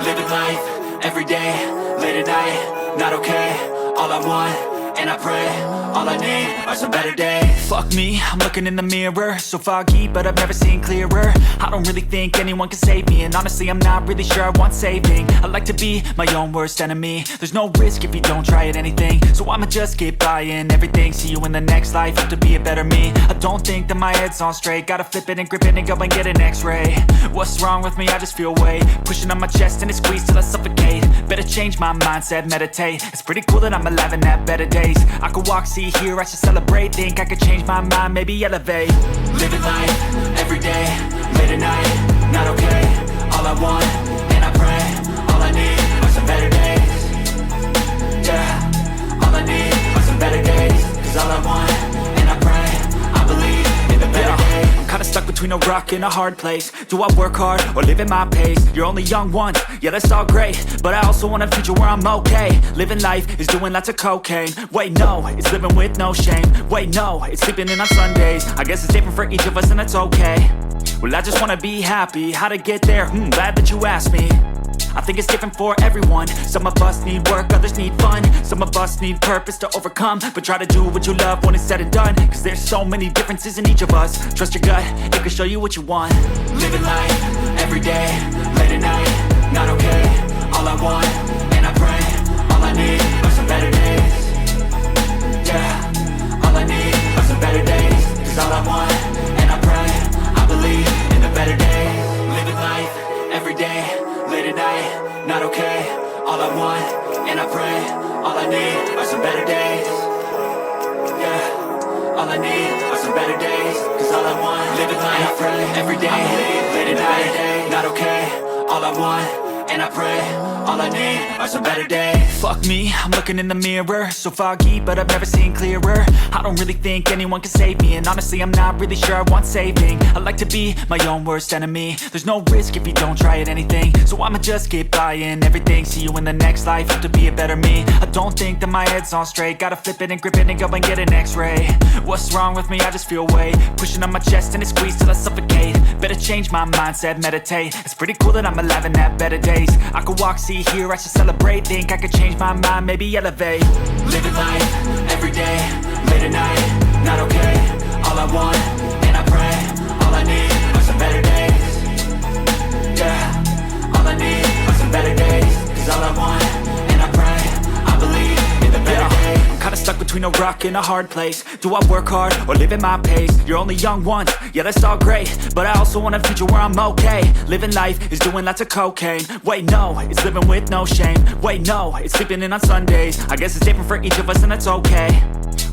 Living life, everyday, late at night, not okay. All I want, and I pray, all I need are some better days. Fuck me, I'm looking in the mirror, so foggy, but I've never seen clearer. I don't really think anyone can save me, and honestly I'm not really sure I want saving. I like to be my own worst enemy. There's no risk if you don't try at anything, so I'ma just keep buying everything. See you in the next life, have to be a better me. I don't think that my head's on straight, gotta flip it and grip it and go and get an x-ray. What's wrong with me? I just feel weight pushing on my chest and it squeezes till I suffocate. Better change my mindset, meditate. It's pretty cool that I'm alive and have better days. I could walk, see, hear, I should celebrate. Think I could change my mind, maybe elevate. Living life, everyday, late at night, not okay. All I want, and I pray, all I need are some better days. Yeah, all I need are some better days. Cause all I want, and I pray, I believe in the better days. I'm kinda stuck between a rock and a hard place. Do I work hard or live at my pace? You're only young once, yeah that's all great, but I also want a future where I'm okay. Living life is doing lots of cocaine. Wait no, it's living with no shame. Wait no, it's sleeping in on Sundays. I guess it's different for each of us and that's okay. Well I just wanna be happy, how to get there? Glad that you asked me. I think it's different for everyone. Some of us need work, others need fun. Some of us need purpose to overcome. But try to do what you love when it's said and done. Cause there's so many differences in each of us. Trust your gut, it can show you what you want. Living life, everyday, late at night, not okay. All I want, and I pray, all I need are some better days. Yeah, all I need are some better days. Cause all I want, and I pray, I believe in the better days. Living life, everyday, late at night, not okay. All I want, and I pray, all I need are some better days. Yeah, all I need are some better days. Cause all I want, living life, and I pray, everyday, late at night, not okay. All I want, and I pray, all I need are some better days. Fuck me, I'm looking in the mirror, so foggy, but I've never seen clearer. I don't really think anyone can save me, and honestly I'm not really sure I want saving. I like to be my own worst enemy. There's no risk if you don't try at anything, so I'ma just keep buying everything. See you in the next life, have to be a better me. I don't think that my head's on straight, gotta flip it and grip it and go and get an x-ray. What's wrong with me? I just feel weight pushing on my chest and it squeezes till I suffocate. Better change my mindset, meditate. It's pretty cool that I'm alive and have better days. I could walk, see, hear, I should celebrate. Think I could change my mind, maybe elevate. Living life, everyday, late at night, not okay. All I want, and I pray, all I need are some better days. Yeah, all I need are some better days. Cause all I want, and I pray, I believe in the better days. I'm kinda stuck between a rock and a hard place. Do I work hard or live at my pace? You're only young once, yeah that's all great, but I also want a future where I'm okay. Living life is doing lots of cocaine. Wait no, it's living with no shame. Wait no, it's sleeping in on Sundays. I guess it's different for each of us and that's okay.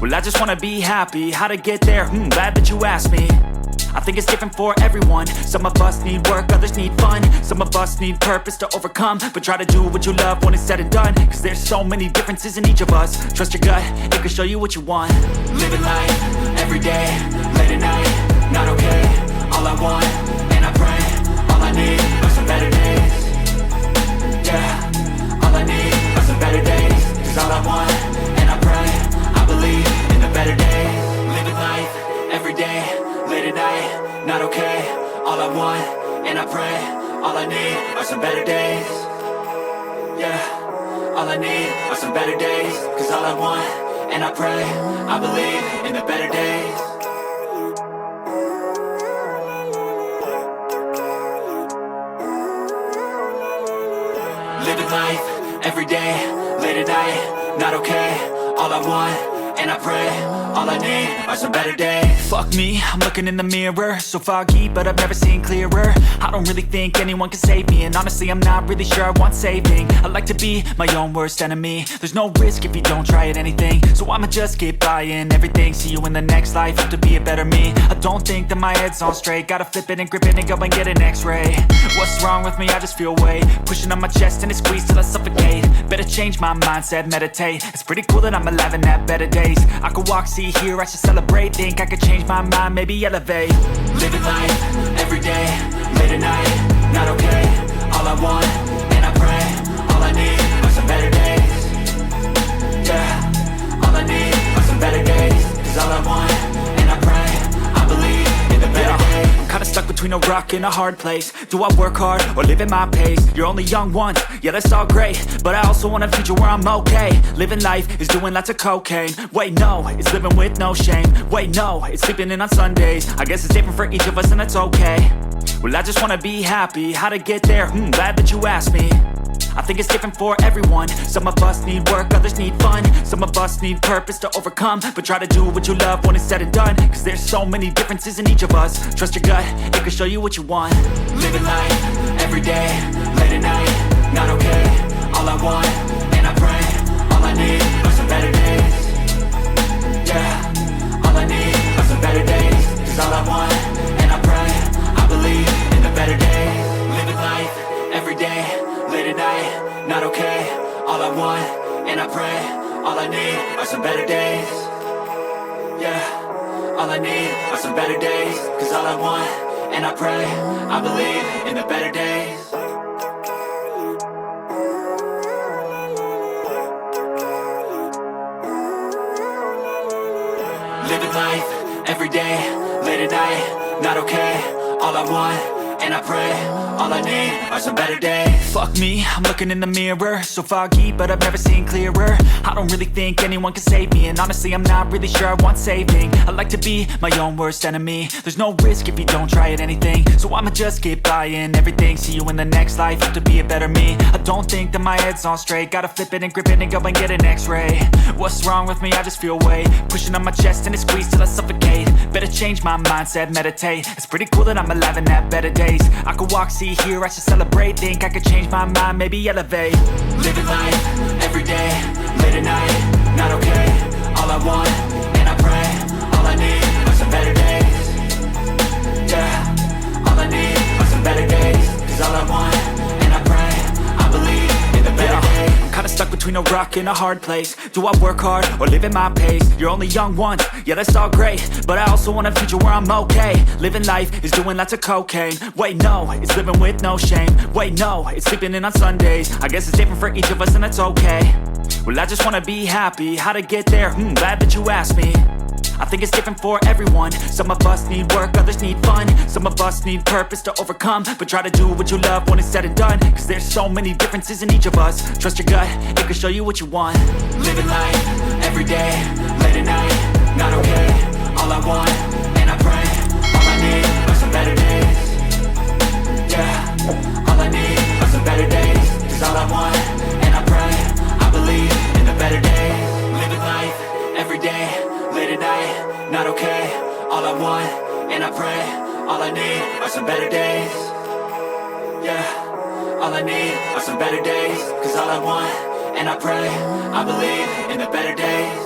Well I just wanna be happy, how to get there? Glad that you asked me. I think it's different for everyone. Some of us need work, others need fun. Some of us need purpose to overcome. But try to do what you love when it's said and done. Cause there's so many differences in each of us. Trust your gut, it can show you what you want. Living life, everyday, late at night, not okay. All I want, and I pray, all I need are some better days. Yeah, all I need are some better days. Cause all I want, and I pray, I believe in the better days. Living life, everyday, late at night, not okay. All I want, and I pray, all I need are some better days. Yeah, all I need are some better days. Cause all I want, and I pray, I believe in the better days. Living life, everyday, late at night, not okay. All I want, and I pray, all I need are some better days. Fuck me, I'm looking in the mirror, so foggy, but I've never seen clearer. I don't really think anyone can save me, and honestly I'm not really sure I want saving. I like to be my own worst enemy. There's no risk if you don't try at anything, so I'ma just keep buying everything. See you in the next life, have to be a better me. I don't think that my head's on straight, gotta flip it and grip it and go and get an x-ray. What's wrong with me? I just feel weight pushing on my chest and it squeezes till I suffocate. Better change my mindset, meditate. It's pretty cool that I'm alive and have better days. I could walk, see, hear, I should celebrate. Think I could change my mind, maybe elevate. Living life, everyday, late at night, not okay. All I want, and I pray, all I need are some better days. Yeah, all I need are some better days. Cause all I want, and I pray, I believe in the better days. I'm kinda stuck between between a rock and a hard place. Do I work hard or live at my pace? You're only young once, yeah that's all great, but I also want a future where I'm okay. Living life is doing lots of cocaine. Wait no, it's living with no shame. Wait no, it's sleeping in on Sundays. I guess it's different for each of us and that's okay. Well I just wanna be happy, how to get there? Glad that you asked me. I think it's different for everyone. Some of us need work, others need fun. Some of us need purpose to overcome. But try to do what you love when it's said and done, cause there's so many differences in each of us. Trust your gut, it can show you what you want. Living life, everyday, late at night, not okay. All I want, and I pray, all I need are some better days. Yeah, all I need are some better days. Cause all I want, and I pray, I believe in the better days. Living life, everyday, late at night, not okay. All I want, and I pray, all I need are some better days. Yeah, all I need are some better days. Cause all I want, and I pray, I believe in the better days. Living life, everyday, late at night, not okay. All I want, and I pray, all I need are some better days. Fuck me, I'm looking in the mirror, so foggy, but I've never seen clearer. I don't really think anyone can save me, and honestly I'm not really sure I want saving. I like to be my own worst enemy. There's no risk if you don't try at anything, so I'ma just keep buying everything. See you in the next life, have to be a better me. I don't think that my head's on straight, gotta flip it and grip it and go and get an x-ray. What's wrong with me? I just feel weight pushing on my chest and it squeezes till I suffocate. Better change my mindset, meditate. It's pretty cool that I'm alive and have better days. I could walk, see, hear, I should celebrate. Think I could change my mind, maybe elevate. Living life, everyday, late at night, not okay. All I want, and I pray, all I need are some better days. Yeah, all I need are some better days. Cause all I want, and I pray, I believe in the better days. I'm kinda stuck between a rock and a hard place. Do I work hard or live at my pace? You're only young once, yeah that's all great, but I also want a future where I'm okay. Living life is doing lots of cocaine. Wait no, it's living with no shame. Wait no, it's sleeping in on Sundays. I guess it's different for each of us and that's okay. Well I just wanna be happy, how to get there? Glad that you asked me. I think it's different for everyone. Some of us need work, others need fun. Some of us need purpose to overcome. But try to do what you love when it's said and done, cause there's so many differences in each of us. Trust your gut, it can show you what you want. Living life, everyday, late at night, not okay. All I want, and I pray, all I need are some better days. Yeah, all I need are some better days. Cause all I want, and I pray, I believe in the better days. Living life, everyday, late at night, not okay. All I want, and I pray, all I need are some better days. Yeah, all I need are some better days. Cause all I want, and I pray, I believe in the better days.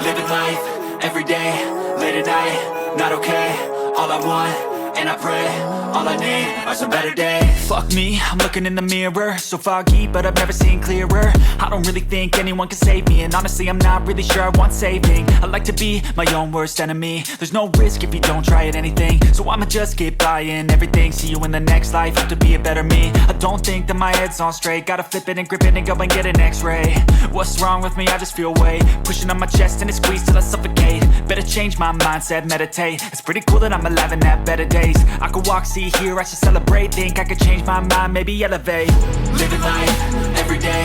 Living life, everyday, late at night, not okay. All I want, and I pray, all I need are some better days. Fuck me, I'm looking in the mirror, so foggy, but I've never seen clearer. I don't really think anyone can save me, and honestly I'm not really sure I want saving. I like to be my own worst enemy. There's no risk if you don't try at anything, so I'ma just keep buying everything. See you in the next life, have to be a better me. I don't think that my head's on straight, gotta flip it and grip it and go and get an x-ray. What's wrong with me? I just feel weight pushing on my chest and it squeezes till I suffocate. Better change my mindset, meditate. It's pretty cool that I'm alive and have better days. I could walk, see, hear, I should celebrate. Think I could change my mind, maybe elevate. Living life, everyday,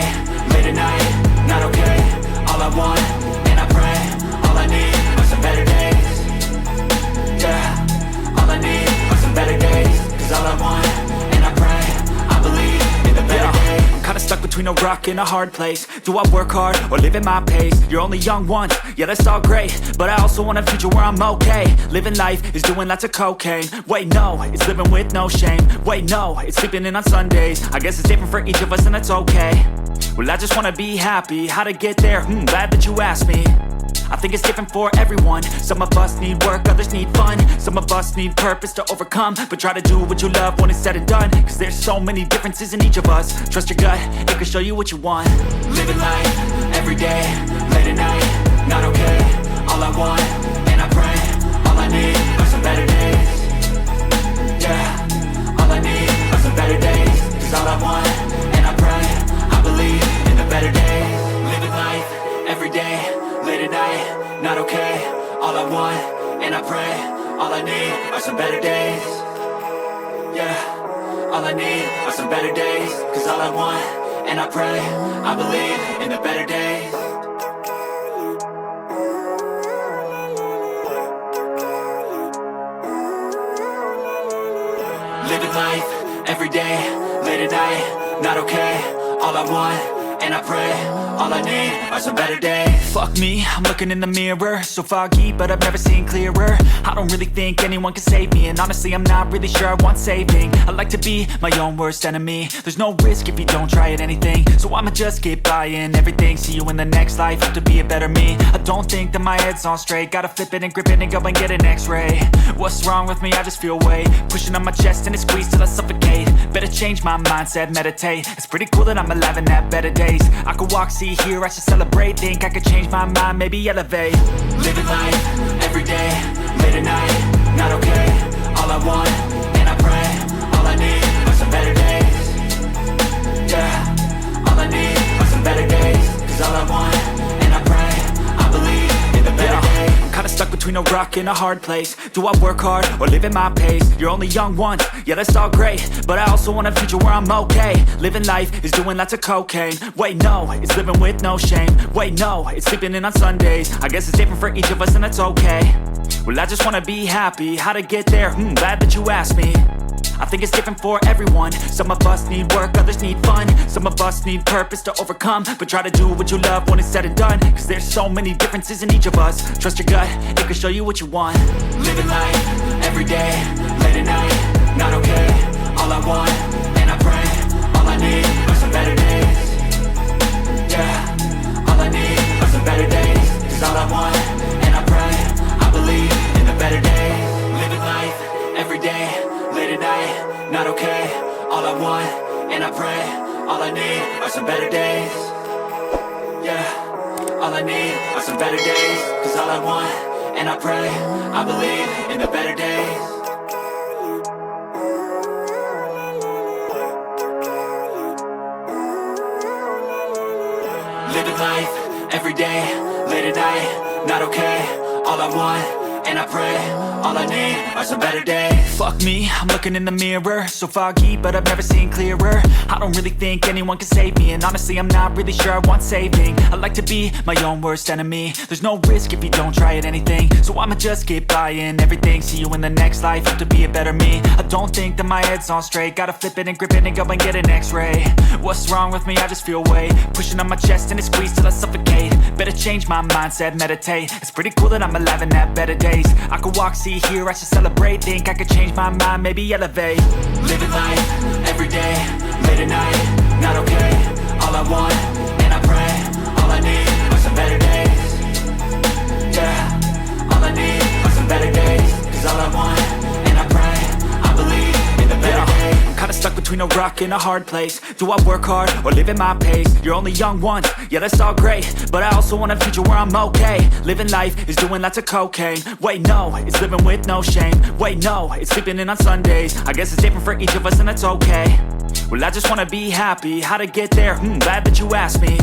late at night, not okay. All I want, and I pray, all I need are some better days. Yeah, all I need are some better days. Cause all I want, and I pray, I believe in the better days. I'm kinda stuck between a rock and a hard place. Do I work hard or live at my pace? You're only young once, yeah that's all great, but I also want a future where I'm okay. Living life is doing lots of cocaine. Wait no, it's living with no shame. Wait no, it's sleeping in on Sundays. I guess it's different for each of us and that's okay. Well I just wanna be happy, how to get there? Glad that you asked me. I think it's different for everyone. Some of us need work, others need fun. Some of us need purpose to overcome. But try to do what you love when it's said and done, cause there's so many differences in each of us. Trust your gut, it can show you what you want. Living life, everyday, late at night, not okay. All I want, and I pray, all I need are some better days. Yeah, all I need are some better days. Cause all I want, and I pray, I believe in the better days. Living life, every okay. All I want, and I pray, all I need are some better days. Yeah, all I need are some better days. Cause all I want, and I pray, I believe in the better days. Living life, every day, late at night, not okay. All I want, and I pray, all I need are some better days. Fuck me, I'm looking in the mirror, so foggy, but I've never seen clearer. I don't really think anyone can save me, and honestly I'm not really sure I want saving. I like to be my own worst enemy. There's no risk if you don't try at anything, so I'ma just get buying everything. See you in the next life, have to be a better me. I don't think that my head's on straight, gotta flip it and grip it and go and get an x-ray. What's wrong with me? I just feel weight pushing on my chest and it squeezes till I suffocate. Better change my mindset, meditate. It's pretty cool that I'm alive and have better days. I could walk, see, hear, I should celebrate. Think I could change my mind, maybe elevate. Living life, every day, late at night, not okay. All I want, and I pray, all I need are some better days. Yeah, all I need are some better days. Cause all I want, and I pray, I believe in the better days. I'm kinda stuck between a rock and a hard place. Do I work hard or live at my pace? You're only young once, yeah that's all great, but I also want a future where I'm okay. Living life is doing lots of cocaine. Wait no, it's living with no shame. Wait no, it's sleeping in on Sundays. I guess it's different for each of us and that's okay. Well I just wanna be happy, how to get there? Glad that you asked me. I think it's different for everyone. Some of us need work, others need fun. Some of us need purpose to overcome. But try to do what you love when it's said and done. Cause there's so many differences in each of us. Trust your gut, it can show you what you want. Living life, every day, late at night, not okay. All I want, and I pray, all I need are some better days. Yeah, all I need are some better days. Cause all I want, and I pray, I believe in the better days. Living life, every day, late at night, not okay. All I want, and I pray, all I need are some better days. Yeah, all I need are some better days. Cause all I want, and I pray, I believe in the better days. Living life, every day, late at night, not okay. All I want, and I pray, all I need are some better days. Fuck me, I'm looking in the mirror, so foggy, but I've never seen clearer. I don't really think anyone can save me, and honestly I'm not really sure I want saving. I like to be my own worst enemy. There's no risk if you don't try at anything, so I'ma just get buying everything. See you in the next life, have to be a better me. I don't think that my head's on straight, gotta flip it and grip it and go and get an x-ray. What's wrong with me? I just feel weight pushing on my chest and it squeezes till I suffocate. Better change my mindset, meditate. It's pretty cool that I'm alive and have better days. I could walk, see, hear, I should celebrate. Think I could change my mind, maybe elevate. Living life, every day, late at night, not okay. All I want, and I pray, all I need are some better days. Yeah, all I need are some better days. Cause all I want, and I pray, I believe in the better days. I'm kinda stuck between a rock and a hard place. Do I work hard or live at my pace? You're only young once, yeah that's all great, but I also want a future where I'm okay. Living life is doing lots of cocaine. Wait no, it's living with no shame. Wait no, it's sleeping in on Sundays. I guess it's different for each of us and that's okay. Well I just wanna be happy, how to get there? Glad that you asked me.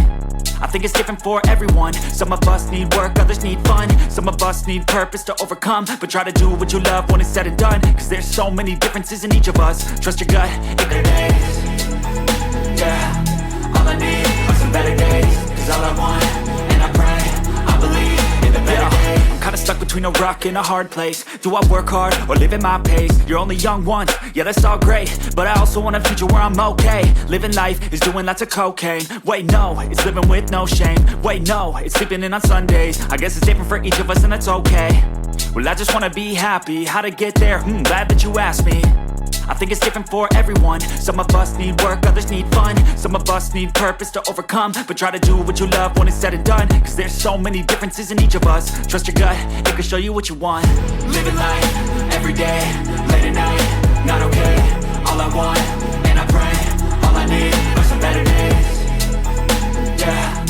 I think it's different for everyone. Some of us need work, others need fun. Some of us need purpose to overcome. But try to do what you love when it's said and done. Cause there's so many differences in each of us. Trust your gut, it could days. Yeah, all I need are some better days. Cause all I want, and I pray, I believe in the better days. I'm kinda stuck between a rock and a hard place. Do I work hard or live at my pace? You're only young once, yeah that's all great, but I also want a future where I'm okay. Living life is doing lots of cocaine. Wait no, it's living with no shame. Wait no, it's sleeping in on Sundays. I guess it's different for each of us and that's okay. Well I just wanna be happy, how to get there? Glad that you asked me. I think it's different for everyone. Some of us need work, others need fun. Some of us need purpose to overcome. But try to do what you love when it's said and done. Cause there's so many differences in each of us. Trust your gut, it can show you what you want. Living life, every day, late at night, not okay. All I want, and I pray, all I need are some better days. Yeah,